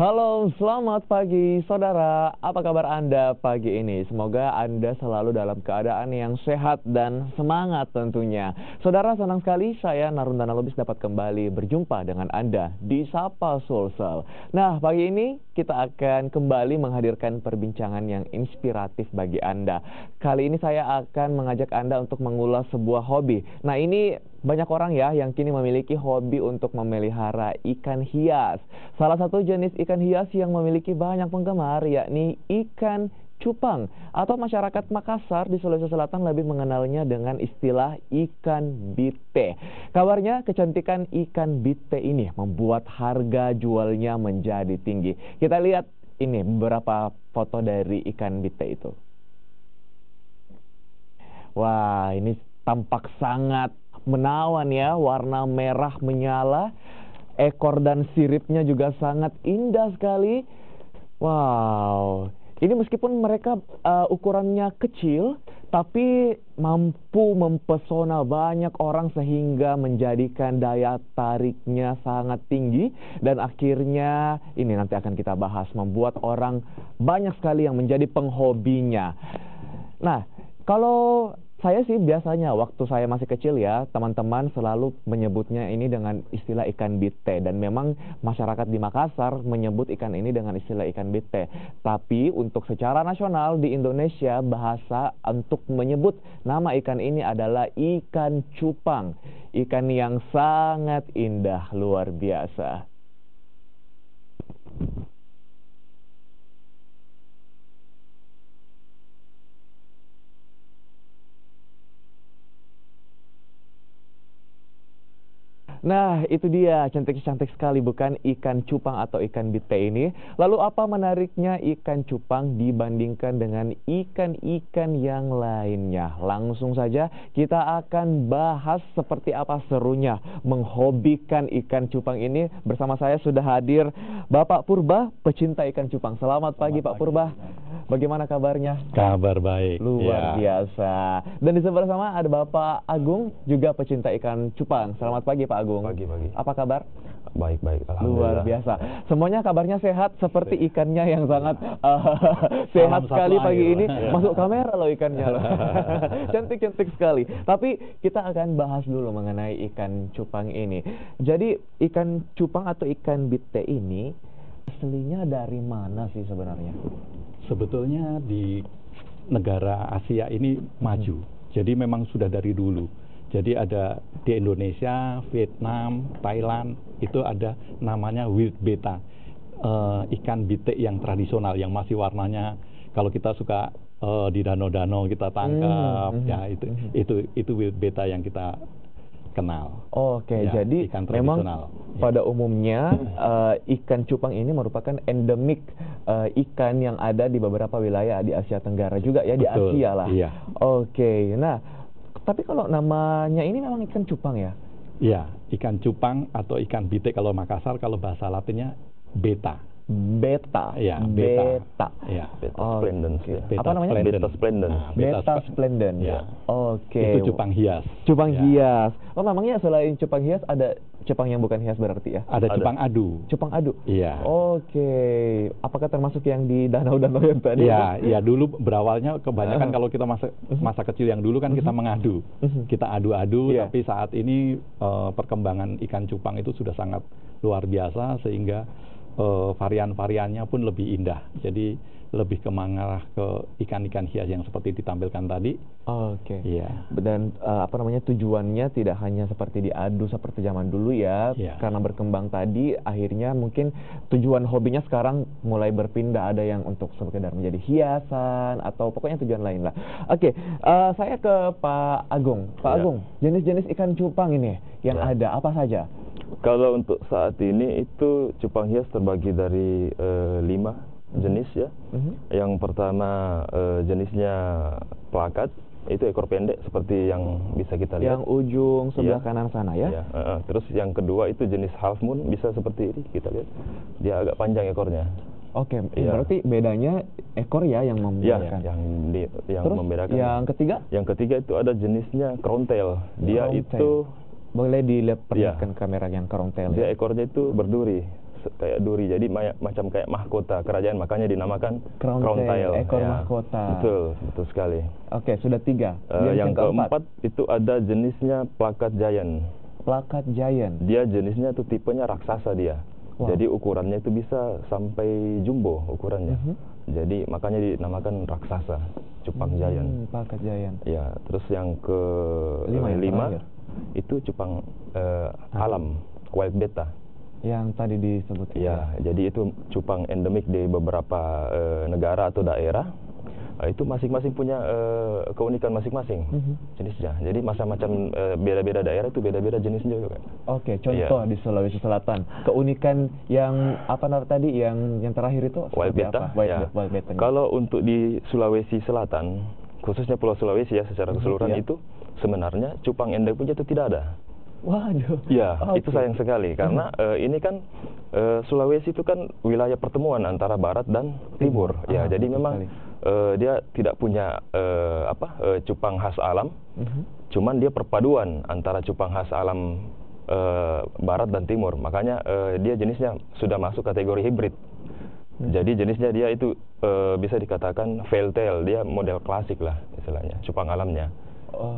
Halo, selamat pagi saudara. Apa kabar Anda pagi ini? Semoga Anda selalu dalam keadaan yang sehat dan semangat tentunya. Saudara, senang sekali saya Narundana Lubis dapat kembali berjumpa dengan Anda di Sapa Sulsel. Nah, pagi ini kita akan kembali menghadirkan perbincangan yang inspiratif bagi Anda. Kali ini saya akan mengajak Anda untuk mengulas sebuah hobi. Nah, ini banyak orang ya yang kini memiliki hobi untuk memelihara ikan hias. Salah satu jenis ikan hias yang memiliki banyak penggemar yakni ikan cupang, atau masyarakat Makassar di Sulawesi Selatan lebih mengenalnya dengan istilah ikan bite. Kabarnya kecantikan ikan bite ini membuat harga jualnya menjadi tinggi. Kita lihat ini beberapa foto dari ikan bite itu. Wah, ini tampak sangat menawan ya, warna merah menyala, ekor dan siripnya juga sangat indah sekali. Wow, ini meskipun mereka ukurannya kecil, tapi mampu mempesona banyak orang sehingga menjadikan daya tariknya sangat tinggi. Dan akhirnya ini nanti akan kita bahas, membuat orang banyak sekali yang menjadi penghobinya. Nah, kalau saya sih biasanya waktu saya masih kecil ya, teman-teman selalu menyebutnya ini dengan istilah ikan bite. Dan memang masyarakat di Makassar menyebut ikan ini dengan istilah ikan bite. Tapi untuk secara nasional di Indonesia, bahasa untuk menyebut nama ikan ini adalah ikan cupang. Ikan yang sangat indah, luar biasa. Nah, itu dia, cantik-cantik sekali bukan ikan cupang atau ikan bite ini. Lalu apa menariknya ikan cupang dibandingkan dengan ikan-ikan yang lainnya? Langsung saja kita akan bahas seperti apa serunya menghobikan ikan cupang ini. Bersama saya sudah hadir Bapak Purba, pecinta ikan cupang. Selamat pagi Pak Purba. Bagaimana kabarnya? Kabar baik. Luar biasa. Dan di sebelah sama ada Bapak Agung, juga pecinta ikan cupang. Selamat pagi Pak Agung. Pagi-pagi. Apa kabar? Baik-baik, Luar biasa. Semuanya kabarnya sehat seperti ikannya yang sangat sehat Salam sekali satu pagi air. ini. Masuk kamera loh ikannya loh. Cantik-cantik sekali. Tapi kita akan bahas dulu mengenai ikan cupang ini. Jadi ikan cupang atau ikan bite ini aslinya dari mana sih sebenarnya? Sebetulnya di negara Asia ini maju. Jadi memang sudah dari dulu. Jadi ada di Indonesia, Vietnam, Thailand, itu ada namanya wild betta. Ikan bite yang tradisional, yang masih warnanya, kalau kita suka di danau-danau kita tangkap, ya itu wild betta yang kita kenal. Oke, Ya, jadi ikan memang tradisional. pada umumnya ikan cupang ini merupakan endemik ikan yang ada di beberapa wilayah di Asia Tenggara juga ya, di Betul, Asia lah. iya. Oke, nah tapi kalau namanya ini memang ikan cupang ya? Iya, ikan cupang atau ikan bite kalau Makassar, kalau bahasa Latinnya beta. Beta. Iya, beta. Iya. Oh, splendens. oke. Beta Apa namanya? splendens. Beta splendens. Nah, Beta splendens. Ya. Oke. Itu cupang hias. Cupang Ya. hias. Oh, memangnya selain cupang hias ada cupang yang bukan hias berarti ya? Ada Ada. cupang adu. Cupang adu. Iya. Oke. Apakah termasuk yang di danau-danau yang tadi? Iya, iya, dulu berawalnya kebanyakan kalau kita masa kecil yang dulu kan kita mengadu. Kita adu-adu, Iya. tapi saat ini perkembangan ikan cupang itu sudah sangat luar biasa sehingga varian-variannya pun lebih indah. Jadi lebih mengarah ke ikan-ikan hias yang seperti ditampilkan tadi. Oke. Iya. Dan apa namanya, tujuannya tidak hanya seperti diadu seperti zaman dulu ya. Iya. Karena berkembang tadi, akhirnya mungkin tujuan hobinya sekarang mulai berpindah. Ada yang untuk sekedar menjadi hiasan atau pokoknya tujuan lain lah. Oke, saya ke Pak Agung. Pak Ya. Agung, jenis-jenis ikan cupang ini yang Ya. ada apa saja? Kalau untuk saat ini itu cupang hias terbagi dari 5 jenis ya. Yang pertama jenisnya plakat, itu ekor pendek seperti yang bisa kita lihat. Yang ujung sebelah Iya. kanan sana ya? Ya, terus yang kedua itu jenis half moon, bisa seperti ini kita lihat. Dia agak panjang ekornya. Oke, Iya. berarti bedanya ekor ya yang Ya, membedakan. yang Terus membedakan. yang ketiga? Yang ketiga itu ada jenisnya crown tail. Dia Crown itu Boleh diperlihatkan kamera yang crown tail dia ya? ekornya itu berduri kayak duri. Jadi macam kayak mahkota kerajaan, makanya dinamakan Crown tail, ekor mahkota. Betul, betul sekali. Oke, sudah 3. Yang keempat itu ada jenisnya plakat giant. Plakat giant. Dia jenisnya tuh tipenya raksasa dia. Wow. Jadi ukurannya itu bisa sampai jumbo ukurannya. Jadi makanya dinamakan raksasa, cupang giant. Plakat giant. Ya, terus yang ke 5 itu cupang alam, wild betta. Yang tadi disebut. Ya, jadi itu cupang endemik di beberapa negara atau daerah. Itu masing-masing punya keunikan masing-masing jenisnya. Jadi macam-macam beda-beda daerah itu beda-beda jenisnya juga. Oke, contoh di Sulawesi Selatan, keunikan yang apa tadi yang terakhir itu wild betta. Wild betta. Kalau untuk di Sulawesi Selatan, khususnya Pulau Sulawesi ya secara keseluruhan itu sebenarnya cupang endemiknya itu tidak ada. Waduh. Ya, itu sayang sekali karena ini kan Sulawesi itu kan wilayah pertemuan antara barat dan timur. Ya, jadi memang dia tidak punya cupang khas alam. Cuman dia perpaduan antara cupang khas alam barat dan timur. Makanya dia jenisnya sudah masuk kategori hibrid. Jadi jenisnya dia itu bisa dikatakan veil-tail, dia model klasik lah istilahnya, cupang alamnya.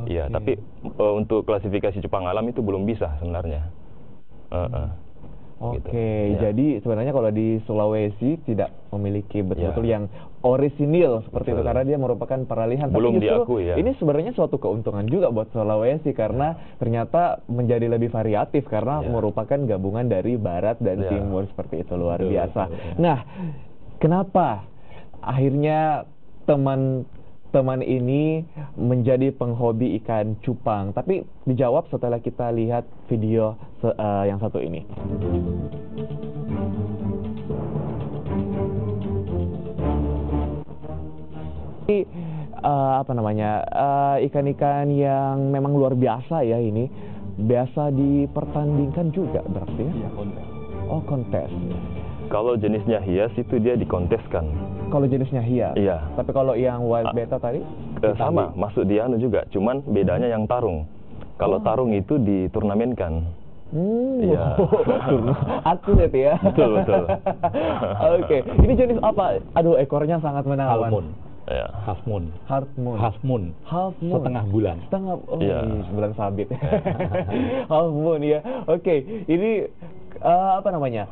Ya, tapi untuk klasifikasi cupang alam itu belum bisa sebenarnya. Oke, jadi sebenarnya kalau di Sulawesi tidak memiliki betul-betul yang orisinil seperti itu karena dia merupakan peralihan. Belum tapi justru diakui ya. Ini sebenarnya suatu keuntungan juga buat Sulawesi karena ternyata menjadi lebih variatif karena merupakan gabungan dari barat dan timur seperti itu, luar biasa. Nah, kenapa akhirnya teman ini menjadi penghobi ikan cupang? Tapi dijawab setelah kita lihat video yang satu ini. Ikan-ikan yang memang luar biasa ya ini, biasa dipertandingkan juga berarti ya? Iya, kontes. Oh, kontes. Kalau jenisnya hias itu dia dikonteskan. Kalau jenisnya hias. Iya. Tapi kalau yang wild betta tadi? Sama, masuk di anu juga. Cuman bedanya yang tarung. Kalau tarung itu diturnamenkan. Iya. Atlet ya. Betul. Oke, ini jenis apa? Aduh, ekornya sangat menawan. Half moon. Ya. Half moon. Half moon. Half moon. Half moon. Setengah bulan. Bulan sabit. Half moon ya. Oke, ini apa namanya?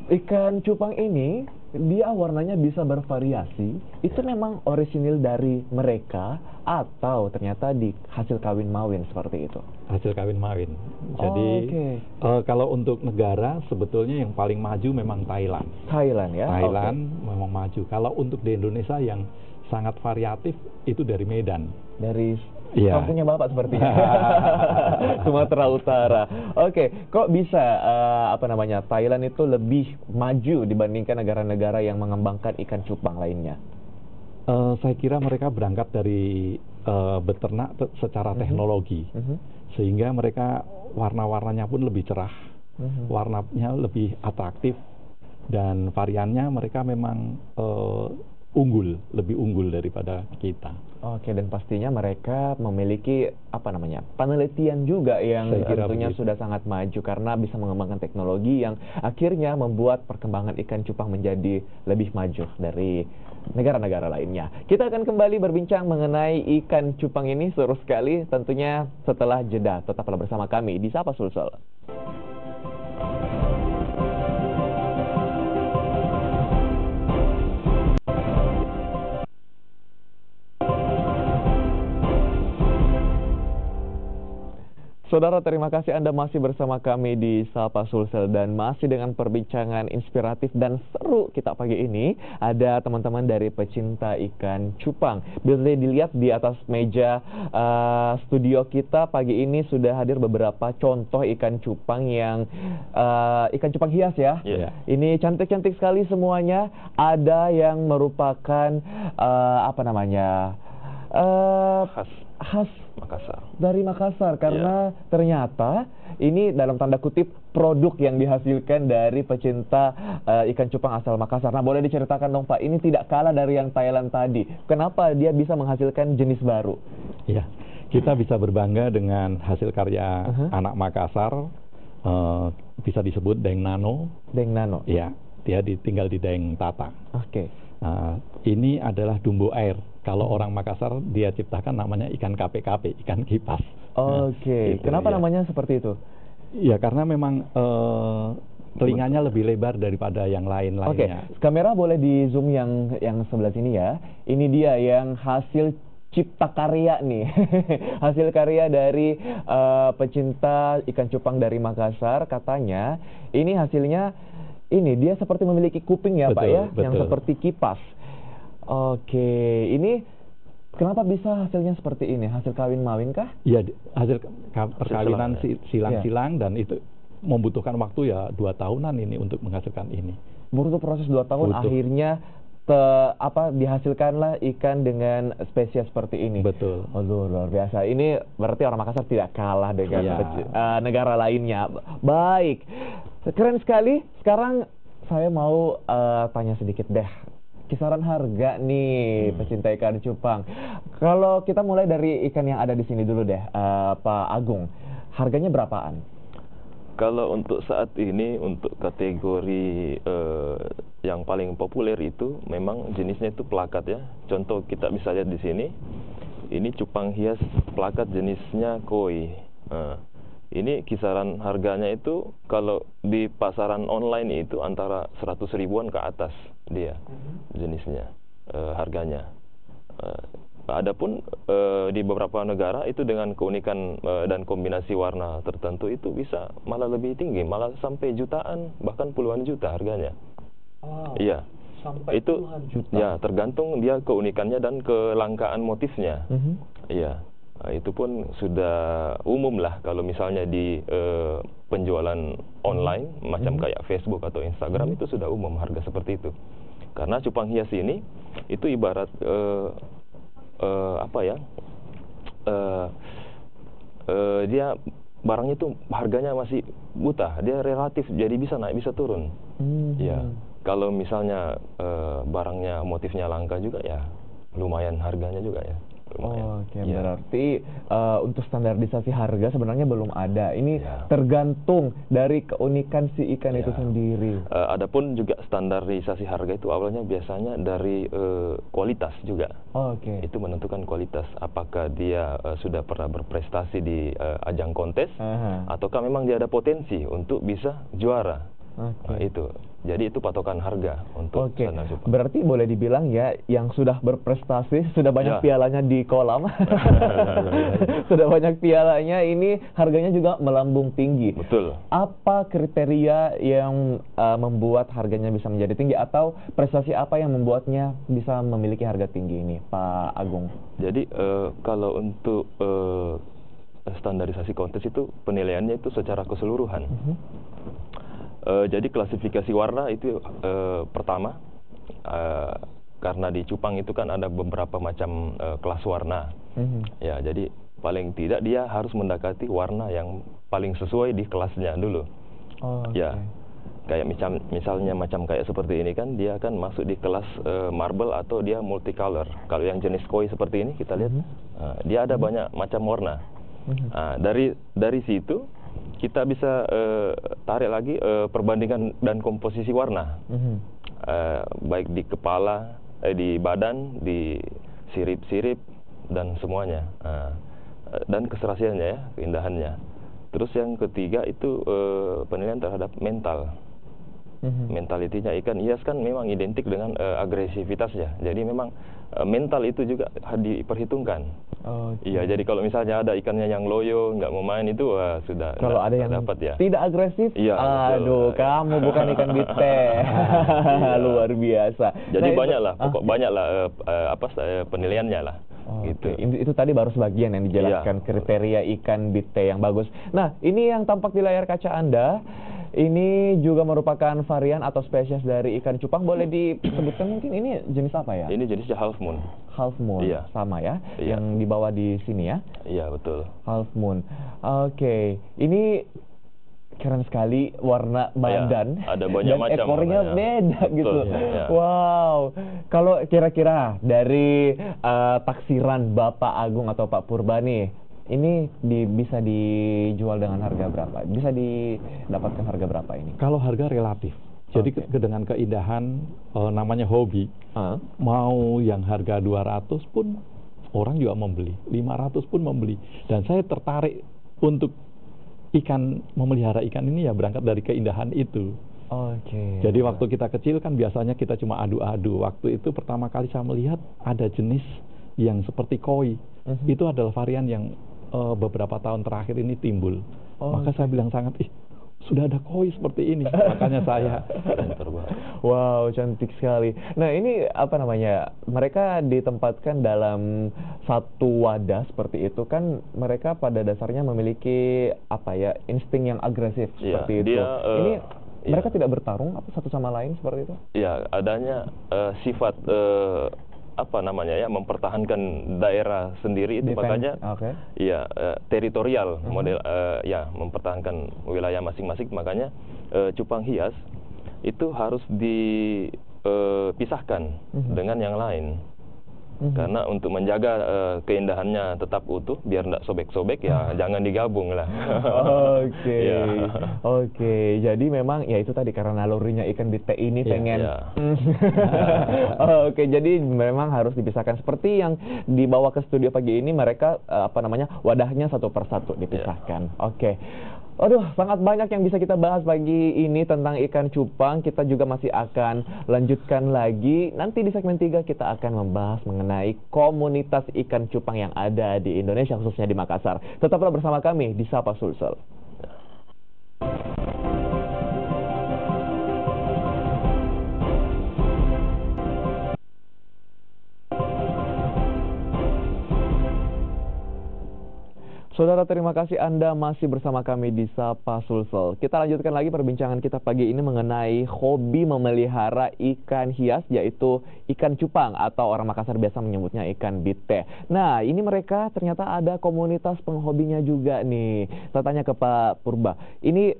Ikan cupang ini dia warnanya bisa bervariasi. Itu memang orisinil dari mereka atau ternyata di hasil kawin mawin seperti itu? Hasil kawin mawin. Jadi kalau untuk negara sebetulnya yang paling maju memang Thailand. Thailand ya. Thailand memang maju. Kalau untuk di Indonesia yang sangat variatif itu dari Medan. Dari kampungnya Bapak sepertinya. Sumatera Utara. Oke, kok bisa Thailand itu lebih maju dibandingkan negara-negara yang mengembangkan ikan cupang lainnya? Saya kira mereka berangkat dari beternak secara teknologi, sehingga mereka warna-warnanya pun lebih cerah, warnanya lebih atraktif, dan variannya mereka memang lebih unggul daripada kita. Oke, dan pastinya mereka memiliki penelitian juga yang tentunya sudah sangat maju karena bisa mengembangkan teknologi yang akhirnya membuat perkembangan ikan cupang menjadi lebih maju dari negara-negara lainnya. Kita akan kembali berbincang mengenai ikan cupang ini, seru sekali tentunya setelah jeda. Tetaplah bersama kami di Sapa Sulsel. Saudara, terima kasih Anda masih bersama kami di Sapa Sulsel dan masih dengan perbincangan inspiratif dan seru kita pagi ini. Ada teman-teman dari pecinta ikan cupang. Bisa dilihat di atas meja studio kita pagi ini sudah hadir beberapa contoh ikan cupang yang ikan cupang hias ya. Ini cantik-cantik sekali semuanya. Ada yang merupakan khas Makassar. Dari Makassar karena ternyata ini dalam tanda kutip produk yang dihasilkan dari pecinta ikan cupang asal Makassar. Nah, boleh diceritakan dong Pak, ini tidak kalah dari yang Thailand tadi. Kenapa dia bisa menghasilkan jenis baru? Ya, kita bisa berbangga dengan hasil karya anak Makassar bisa disebut Daeng Nano. Daeng Nano. Ya, dia tinggal di Daeng Tata. Oke. Ini adalah dumbo air. Kalau orang Makassar dia ciptakan namanya ikan KP-KP, ikan kipas. Oke. Gitu, Kenapa ya. namanya seperti itu? Ya karena memang telinganya lebih lebar daripada yang Oke, lain-lainnya. kamera boleh di zoom yang sebelah sini ya. Ini dia yang hasil cipta karya nih. Hasil karya dari pecinta ikan cupang dari Makassar. Katanya ini hasilnya, ini dia seperti memiliki kuping ya, Pak ya, yang betul. seperti kipas. Oke, ini kenapa bisa hasilnya seperti ini? Hasil kawin-mawin kah? Ya, hasil perkawinan silang, silang-silang dan itu membutuhkan waktu ya 2 tahunan ini untuk menghasilkan ini. Butuh proses 2 tahun, Butuh. akhirnya dihasilkanlah ikan dengan spesies seperti ini. Betul. Aduh, luar biasa. Ini berarti orang Makassar tidak kalah dengan Iya. negara lainnya. Baik, keren sekali. Sekarang saya mau tanya sedikit deh. Kisaran harga nih pecinta ikan cupang. Kalau kita mulai dari ikan yang ada di sini dulu deh, Pak Agung. Harganya berapaan? Kalau untuk saat ini untuk kategori yang paling populer itu memang jenisnya itu plakat ya. Contoh kita bisa lihat di sini. Ini cupang hias plakat jenisnya koi. Ini kisaran harganya itu kalau di pasaran online itu antara 100 ribuan ke atas dia jenisnya, harganya. Adapun di beberapa negara itu dengan keunikan dan kombinasi warna tertentu itu bisa malah lebih tinggi, malah sampai jutaan, bahkan puluhan juta harganya. Wow, Iya. sampai Itu puluhan juta. ya tergantung dia keunikannya dan kelangkaan motifnya. Iya. Nah, itu pun sudah umum lah kalau misalnya di penjualan online macam kayak Facebook atau Instagram itu sudah umum harga seperti itu. Karena cupang hias ini itu ibarat apa ya? Dia barangnya itu harganya masih buta, dia relatif jadi bisa naik bisa turun. Ya. Kalau misalnya barangnya motifnya langka juga ya lumayan harganya juga ya. Oke, berarti untuk standarisasi harga sebenarnya belum ada. Ini tergantung dari keunikan si ikan itu sendiri. Adapun juga standarisasi harga itu awalnya biasanya dari kualitas juga. Oke. Itu menentukan kualitas. Apakah dia sudah pernah berprestasi di ajang kontes, ataukah memang dia ada potensi untuk bisa juara. Itu. Jadi itu patokan harga untuk standar cupang. Berarti boleh dibilang ya yang sudah berprestasi, sudah banyak pialanya di kolam. Sudah banyak pialanya, ini harganya juga melambung tinggi. Betul. Apa kriteria yang membuat harganya bisa menjadi tinggi, atau prestasi apa yang membuatnya bisa memiliki harga tinggi ini, Pak Agung? Jadi kalau untuk standarisasi kontes itu penilaiannya itu secara keseluruhan. Jadi klasifikasi warna itu pertama, karena di cupang itu kan ada beberapa macam kelas warna. Ya, jadi paling tidak dia harus mendekati warna yang paling sesuai di kelasnya dulu. Ya, kayak misalnya macam kayak seperti ini kan dia akan masuk di kelas marble atau dia multicolor. Kalau yang jenis koi seperti ini kita lihat dia ada banyak macam warna. Dari situ kita bisa tarik lagi perbandingan dan komposisi warna, baik di kepala, di badan, di sirip-sirip dan semuanya, dan keserasiannya ya, keindahannya. Terus yang ketiga itu penilaian terhadap mental. Mentalitinya ikan hias kan memang identik dengan agresivitasnya. Jadi memang mental itu juga diperhitungkan. Iya, jadi kalau misalnya ada ikannya yang loyo, nggak mau main itu sudah. Kalau ada yang dapat ya. tidak agresif, aduh, kamu bukan ikan bite. Luar biasa. Jadi banyaklah, banyaklah penilaiannya lah. Gitu. Itu tadi baru sebagian yang dijelaskan kriteria ikan bite yang bagus. Nah, ini yang tampak di layar kaca Anda. Ini juga merupakan varian atau spesies dari ikan cupang. Boleh disebutkan mungkin ini jenis apa ya? Ini jenisnya half moon. Half moon, sama ya? Iya. Yang dibawa di sini ya? Iya, betul. Half moon. Oke, ini keren sekali warna badan. Ada banyak dan macam. ekornya beda gitu. Ya. Wow. Kalau kira-kira dari taksiran Bapak Agung atau Pak Purba nih, Ini bisa dijual dengan harga berapa? Bisa didapatkan harga berapa ini? Kalau harga relatif. Jadi dengan keindahan namanya hobi, mau yang harga 200 pun orang juga membeli, 500 pun membeli. Dan saya tertarik untuk memelihara ikan ini ya berangkat dari keindahan itu. Jadi waktu kita kecil kan biasanya kita cuma adu-adu. Waktu itu pertama kali saya melihat ada jenis yang seperti koi. Itu adalah varian yang beberapa tahun terakhir ini timbul. Maka saya bilang sudah ada koi seperti ini. Makanya saya wow, cantik sekali. Nah, ini apa namanya? Mereka ditempatkan dalam satu wadah seperti itu kan, mereka pada dasarnya memiliki insting yang agresif seperti itu. Ini mereka tidak bertarung satu sama lain seperti itu? Ya, adanya sifat mempertahankan daerah sendiri itu, makanya teritorial model mempertahankan wilayah masing-masing, makanya cupang hias itu harus dipisahkan dengan yang lain. Karena untuk menjaga keindahannya tetap utuh, biar tidak sobek-sobek ya jangan digabung lah. Oke. Jadi memang ya itu tadi, karena nalurinya ikan bite ini pengen. Jadi memang harus dipisahkan. Seperti yang dibawa ke studio pagi ini, mereka wadahnya satu persatu dipisahkan. Aduh, sangat banyak yang bisa kita bahas pagi ini tentang ikan cupang. Kita juga masih akan lanjutkan lagi. Nanti di segmen 3 kita akan membahas mengenai komunitas ikan cupang yang ada di Indonesia, khususnya di Makassar. Tetaplah bersama kami di Sapa Sulsel. Saudara, terima kasih Anda masih bersama kami di Sapa Sulsel. Kita lanjutkan lagi perbincangan kita pagi ini mengenai hobi memelihara ikan hias, yaitu ikan cupang atau orang Makassar biasa menyebutnya ikan bite. Nah, ini mereka ternyata ada komunitas penghobinya juga nih. Saya tanya ke Pak Purba, ini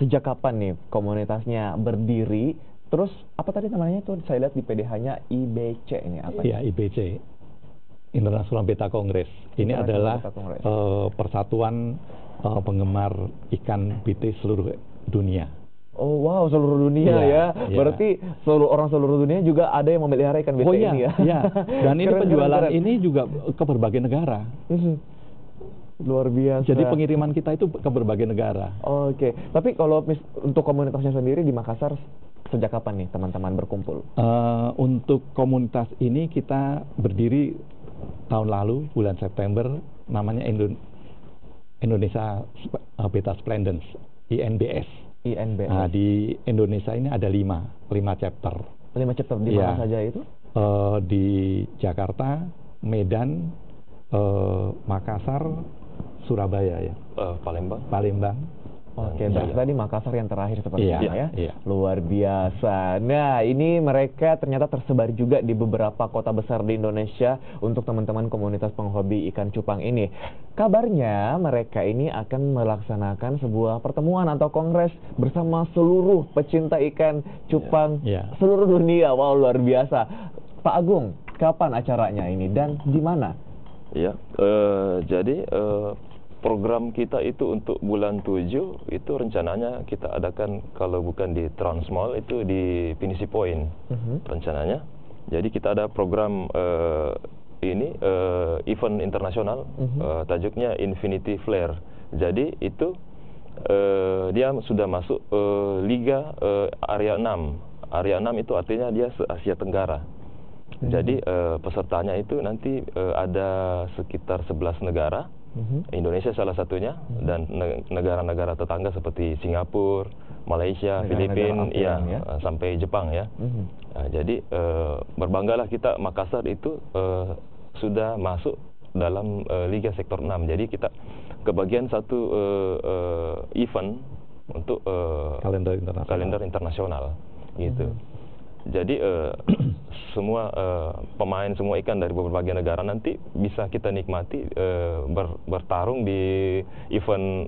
sejak kapan nih komunitasnya berdiri? Terus apa tadi namanya tuh, saya lihat di PDH-nya IBC ini apa? Iya, IBC. International Betta Congress. Ini adalah persatuan penggemar ikan bite seluruh dunia. Oh wow, seluruh dunia ya. Berarti seluruh dunia juga ada yang memelihara ikan bite ini ya. Dan ini penjualan ini juga ke berbagai negara. Luar biasa. Jadi pengiriman kita itu ke berbagai negara. Tapi kalau untuk komunitasnya sendiri di Makassar, sejak kapan nih teman-teman berkumpul? Untuk komunitas ini kita berdiri tahun lalu, bulan September, namanya Indonesia Betta Splendens, INBS. Nah, di Indonesia ini ada 5 chapter. 5 chapter di mana saja itu? Di Jakarta, Medan, Makassar, Surabaya ya. Palembang. Tadi Makassar yang terakhir sepertinya ya. Luar biasa. Nah, ini mereka ternyata tersebar juga di beberapa kota besar di Indonesia untuk teman-teman komunitas penghobi ikan cupang ini. Kabarnya mereka ini akan melaksanakan sebuah pertemuan atau kongres bersama seluruh pecinta ikan cupang seluruh dunia. Wow, luar biasa. Pak Agung, kapan acaranya ini dan di mana? Jadi program kita itu untuk bulan 7 itu rencananya kita adakan, kalau bukan di Transmall itu di Pinisi Point rencananya. Jadi kita ada program event internasional, tajuknya Infinity Flare. Jadi itu dia sudah masuk Liga Area 6. Area 6 itu artinya dia se-Asia Tenggara. Jadi pesertanya itu nanti ada sekitar 11 negara. Indonesia salah satunya, dan negara-negara tetangga seperti Singapura, Malaysia, Filipina, sampai Jepang ya. Jadi berbanggalah kita Makassar itu sudah masuk dalam Liga Sektor 6. Jadi kita kebagian satu event untuk kalender internasional gitu. Jadi semua pemain, semua ikan dari berbagai negara nanti bisa kita nikmati bertarung di event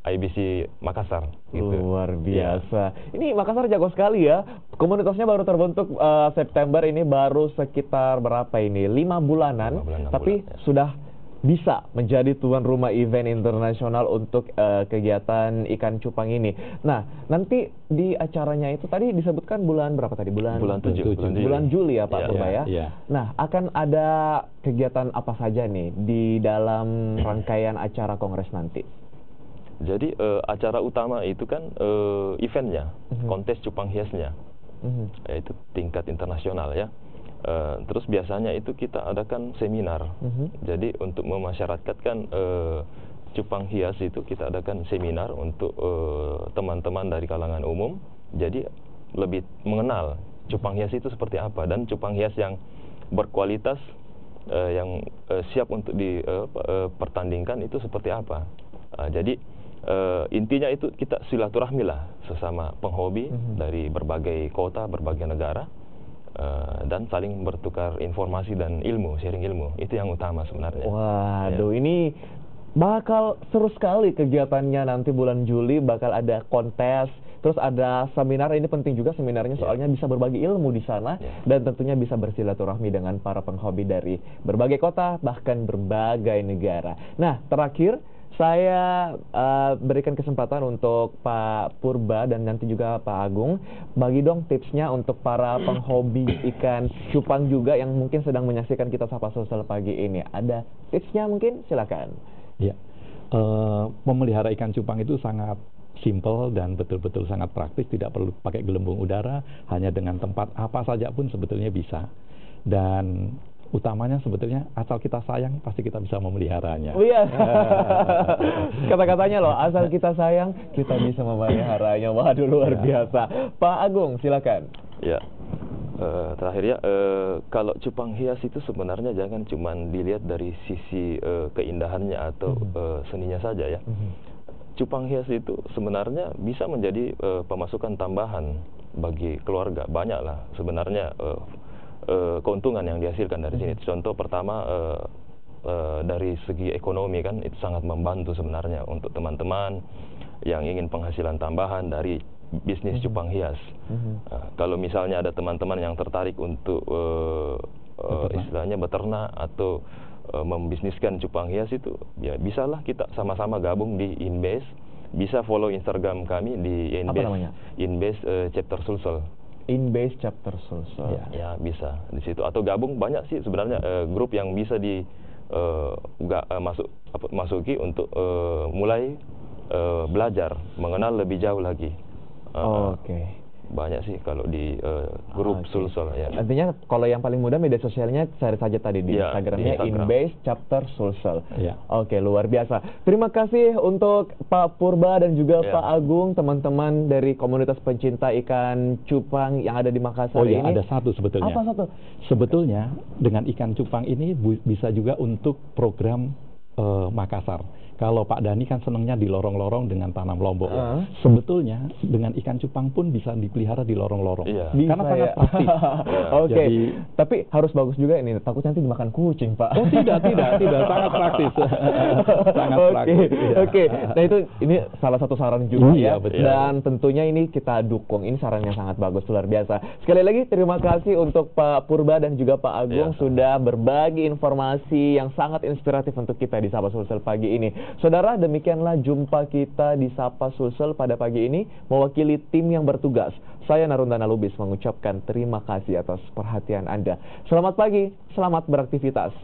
IBC Makassar. Gitu. Luar biasa. Ini Makassar jago sekali ya. Komunitasnya baru terbentuk September ini, baru sekitar berapa ini? 5 bulanan. Tapi sudah bisa menjadi tuan rumah event internasional untuk kegiatan ikan cupang ini. Nah, nanti di acaranya itu tadi disebutkan bulan berapa tadi? Bulan 7. Bulan Juli ya Pak Iya, Purba ya. iya. Nah, akan ada kegiatan apa saja nih di dalam rangkaian acara kongres nanti? Jadi acara utama itu kan eventnya, kontes cupang hiasnya, yaitu tingkat internasional ya. Terus biasanya itu kita adakan seminar. Jadi untuk memasyarakatkan cupang hias itu kita adakan seminar untuk teman-teman dari kalangan umum. Jadi lebih mengenal cupang hias itu seperti apa, dan cupang hias yang berkualitas yang siap untuk dipertandingkan itu seperti apa. Jadi intinya itu kita silaturahmi lah sesama penghobi dari berbagai kota, berbagai negara. Dan saling bertukar informasi dan ilmu, sharing ilmu, itu yang utama sebenarnya. Waduh, ini bakal seru sekali kegiatannya nanti bulan Juli, bakal ada kontes, terus ada seminar. Ini penting juga seminarnya, soalnya bisa berbagi ilmu di sana, dan tentunya bisa bersilaturahmi dengan para penghobi dari berbagai kota, bahkan berbagai negara. Nah, terakhir saya berikan kesempatan untuk Pak Purba dan nanti juga Pak Agung, bagi dong tipsnya untuk para penghobi ikan cupang juga yang mungkin sedang menyaksikan kita Sapa Sulsel pagi ini. Ada tipsnya mungkin? Silakan. Ya, memelihara ikan cupang itu sangat simple dan betul-betul sangat praktis, tidak perlu pakai gelembung udara, hanya dengan tempat apa saja pun sebetulnya bisa. Dan utamanya sebetulnya asal kita sayang pasti kita bisa memeliharanya. Oh iya, kata-katanya loh, asal kita sayang kita bisa memeliharanya. Waduh, luar biasa. Pak Agung, silakan. Ya, terakhir ya, kalau cupang hias itu sebenarnya jangan cuma dilihat dari sisi keindahannya atau seninya saja ya. Cupang hias itu sebenarnya bisa menjadi pemasukan tambahan bagi keluarga. Banyak lah sebenarnya keuntungan yang dihasilkan dari sini. Contoh pertama, dari segi ekonomi kan itu sangat membantu sebenarnya untuk teman-teman yang ingin penghasilan tambahan dari bisnis cupang hias. Kalau misalnya ada teman-teman yang tertarik untuk istilahnya beternak atau membisniskan cupang hias itu, ya bisalah kita sama-sama gabung di Inbase. Bisa follow Instagram kami di Inbase Chapter Sulsel. Inbase Chapter Sulsel. Ya, bisa di situ, atau gabung. Banyak sih sebenarnya grup yang bisa masuki untuk mulai belajar mengenal lebih jauh lagi. Oke. Banyak sih kalau di grup Sulsel ya. Artinya kalau yang paling mudah media sosialnya cari saja tadi di Instagramnya Inbase Chapter Sulsel. Oke, luar biasa. Terima kasih untuk Pak Purba dan juga Pak Agung, teman-teman dari komunitas pencinta ikan cupang yang ada di Makassar ini. Ada satu sebetulnya. Apa satu? Sebetulnya dengan ikan cupang ini bisa juga untuk program Makassar. Kalau Pak Dani kan senangnya di lorong-lorong dengan tanam lombok. Sebetulnya dengan ikan cupang pun bisa dipelihara di lorong-lorong. Karena sangat praktis. Oke, tapi harus bagus juga ini. Takut nanti dimakan kucing, Pak. Oh tidak, sangat praktis. Sangat praktis. Oke. Nah itu ini salah satu saran juga ya. Betul. Dan tentunya ini kita dukung. Ini saran yang sangat bagus, luar biasa. Sekali lagi terima kasih untuk Pak Purba dan juga Pak Agung sudah berbagi informasi yang sangat inspiratif untuk kita di Sapa Sulsel pagi ini. Saudara, demikianlah jumpa kita di Sapa Sulsel pada pagi ini. Mewakili tim yang bertugas, saya Narundana Lubis mengucapkan terima kasih atas perhatian Anda. Selamat pagi, selamat beraktivitas.